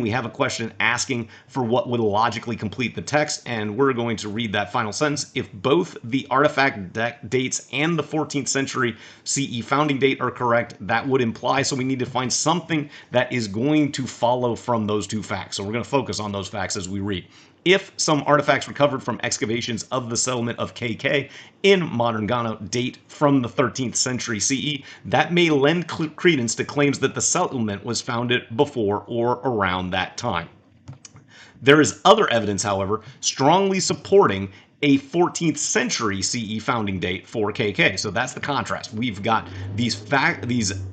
we have a question asking for what would logically complete the text, and we're going to read that final sentence. If both the artifact dates and the 14th century CE founding date are correct, that would imply, so we need to find something that is going to follow from those two facts. So we're going to focus on those facts as we read. If some artifacts recovered from excavations of the settlement of KK in modern Ghana date from the 13th century CE, that may lend credence to claims that the settlement was founded before or around that time. There is other evidence, however, strongly supporting a 14th century CE founding date for KK. So that's the contrast. We've got these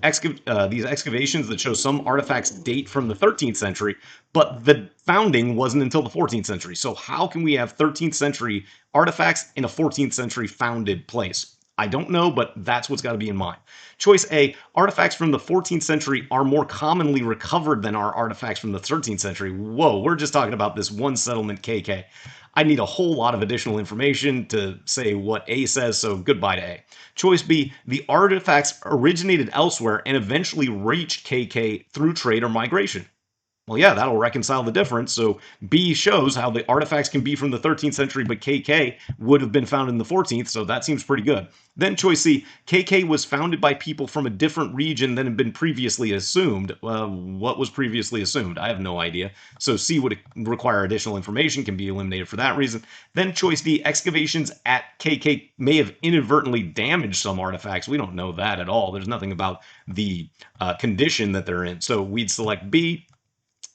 excavations that show some artifacts date from the 13th century, but the founding wasn't until the 14th century. So how can we have 13th century artifacts in a 14th century founded place? I don't know, but that's what's got to be in mind. Choice A, artifacts from the 14th century are more commonly recovered than our artifacts from the 13th century. Whoa, we're just talking about this one settlement KK. I need a whole lot of additional information to say what A says, so goodbye to A. Choice B, the artifacts originated elsewhere and eventually reached KK through trade or migration. Well, yeah, that'll reconcile the difference. So B shows how the artifacts can be from the 13th century, but KK would have been found in the 14th, so that seems pretty good. Then choice C, KK was founded by people from a different region than had been previously assumed. What was previously assumed? I have no idea. So C would require additional information, can be eliminated for that reason. Then choice D, excavations at KK may have inadvertently damaged some artifacts. We don't know that at all. There's nothing about the condition that they're in. So we'd select B.